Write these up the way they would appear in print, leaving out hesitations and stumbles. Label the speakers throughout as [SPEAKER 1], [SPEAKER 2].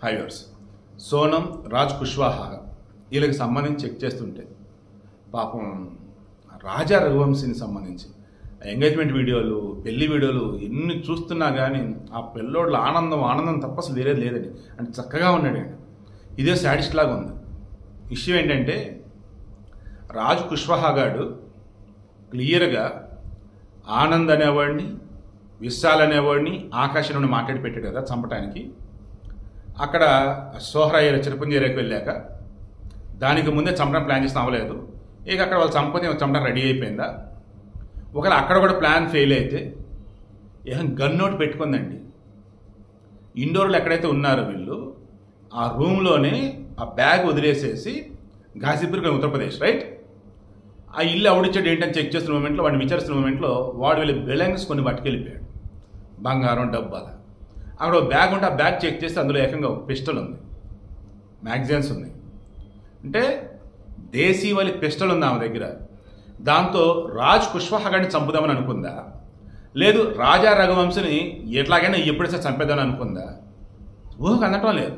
[SPEAKER 1] హైవర్స్ సోనం రాజ్ కుష్వాహా వీళ్ళకి సంబంధించి చెక్ చేస్తుంటే పాపం రాజా రఘువంశీని సంబంధించి ఎంగేజ్మెంట్ వీడియోలు పెళ్లి వీడియోలు ఎన్ని చూస్తున్నా కానీ ఆ పిల్లోడ్ల ఆనందం తప్ప అసలు వేరేది లేదండి. అంటే చక్కగా ఉన్నాడండి. ఇదే సాడిస్ట్ లాగా ఉంది. విషయం ఏంటంటే రాజ్ కుష్వాహా గారు క్లియర్గా ఆనంద్ అనేవాడిని విశాల్ అనేవాడిని ఆకాశం నుండి మాట్లాడి పెట్టాడు కదా చంపటానికి. అక్కడ సోహరాయ్య చిరపుంజేరికి వెళ్ళాక దానికి ముందే చంపడం ప్లాన్ చేసిన అవ్వలేదు. ఇక అక్కడ వాళ్ళు చంపడం రెడీ అయిపోయిందా? ఒకవేళ అక్కడ కూడా ప్లాన్ ఫెయిల్ అయితే ఏం గన్ నోట్ పెట్టుకుందండి. ఇండోర్లో ఎక్కడైతే ఉన్నారో వీళ్ళు ఆ రూమ్లోనే ఆ బ్యాగ్ వదిలేసేసి గాజీపూర్ ఉత్తరప్రదేశ్ రైట్ ఆ ఇల్లు ఎవడిచ్చాడు ఏంటని చెక్ చేస్తున్న మూమెంట్లో వాడిని విచారిస్తున్న మూమెంట్లో వాడు వెళ్ళి బిలాంగ్స్ కొన్ని పట్టుకెళ్ళిపోయాడు. బంగారం డబ్బాల అక్కడ బ్యాగ్ ఉంటే ఆ బ్యాగ్ చెక్ చేస్తే అందులో ఏకంగా పిస్టల్ ఉంది, మ్యాగజైన్స్ ఉన్నాయి. అంటే దేశీ వాళ్ళ పిస్టల్ ఉంది ఆమె దగ్గర. దాంతో రాజ్ కుష్వాహా గారిని చంపుదామని అనుకుందా, లేదు రాజా రఘువంశిని ఎట్లాగైనా ఎప్పుడైతే చంపేద్దామని అనుకుందా? ఊహకు అందటం లేదు.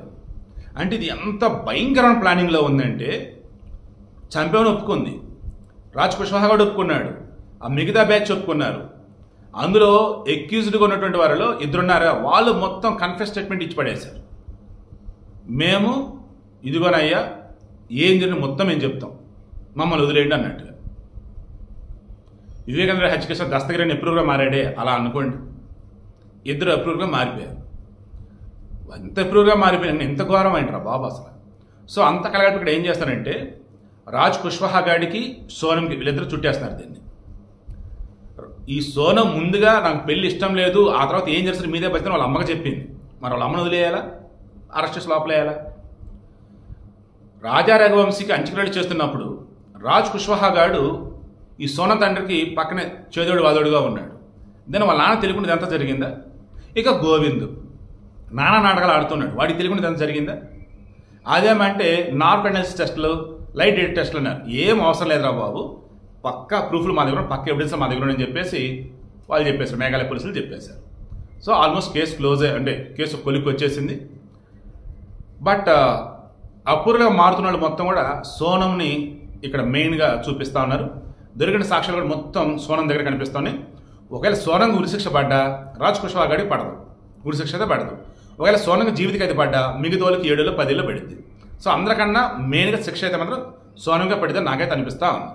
[SPEAKER 1] అంటే ఇది ఎంత భయంకరమైన ప్లానింగ్లో ఉందంటే చంపేమని ఒప్పుకుంది, రాజ్ కుష్వాహా గారు ఒప్పుకున్నాడు, ఆ మిగతా బ్యాచ్ ఒప్పుకున్నారు. అందులో ఎక్యూజ్డ్గా ఉన్నటువంటి వారిలో ఇద్దరున్నారా వాళ్ళు మొత్తం కన్ఫెస్ స్టేట్మెంట్ ఇచ్చి పడేశారు. మేము ఇదిగోనయ్యా ఏం జరిగిన మొత్తం మేము చెప్తాం, మమ్మల్ని వదిలేయండి అన్నట్టుగా. వివేకానంద హత్య కేసులో దస్తగిరిని అప్రూవ్గా మారాడే అలా అనుకోండి. ఇద్దరు అప్రూవ్గా మారిపోయారు. ఎంత అప్రూవ్గా మారిపోయారు, ఎంత ఘోరం అయింటారా బాబు అసలు. సో అంత కలగట్టు ఇక్కడ ఏం చేస్తారంటే రాజ్ కుష్వాహా గాడికి సోనంకి వీళ్ళిద్దరు చుట్టేస్తున్నారు దీన్ని. ఈ సోనం ముందుగా నాకు పెళ్లి ఇష్టం లేదు, ఆ తర్వాత ఏం చేస్తారు మీదే బతిని వాళ్ళ అమ్మకి చెప్పింది. మరి వాళ్ళ అమ్మను వదిలేయాలా, అరెస్ట్ చేసి లోపలేయాలా? రాజా రఘువంశీకి అంత్యక్రియలు చేస్తున్నప్పుడు రాజ్ కుష్వాహా గాడు ఈ సోనం తండ్రికి పక్కనే చేదోడు వాదోడుగా ఉన్నాడు. దాని వాళ్ళ నాన్న తెలియకుండా ఇదంతా జరిగిందా? ఇక గోవింద్ నానా నాటకాలు ఆడుతున్నాడు, వాడికి తెలియకుండా ఇదంతా జరిగిందా? అదేమంటే నార్క్ అనాలిసిస్ టెస్టులు లైట్ డేట్ టెస్టులు అన్నారు. ఏం అవసరం లేదురా బాబు, పక్కా ప్రూఫ్లు మా దగ్గర, పక్క ఎవిడెన్స్ మా దగ్గర అని చెప్పేసి వాళ్ళు చెప్పేశారు, మేఘాలయ పోలీసులు చెప్పేశారు. సో ఆల్మోస్ట్ కేసు క్లోజ్ అంటే కేసు కొలిక్కి వచ్చేసింది. బట్ అపూర్వగా మారుతున్న వాళ్ళు మొత్తం కూడా సోనంని ఇక్కడ మెయిన్గా చూపిస్తూ ఉన్నారు. దొరికిన సాక్ష్యాలు కూడా మొత్తం సోనం దగ్గర కనిపిస్తున్నాయి. ఒకవేళ సోనంకి ఉరిశిక్ష పడ్డా రాజ్ కుష్వాహా గారికి పడదు, ఉరిశిక్ష అయితే పడదు. ఒకవేళ సోనంకి జీవితకి అయితే పడ్డా మిగతా వాళ్ళకి 7 ఏళ్ళు 10 ఏళ్ళు పడింది. సో అందరికన్నా మెయిన్గా శిక్ష అయితే మాత్రం సోనంగా పడితే నాకైతే అనిపిస్తా ఉంది.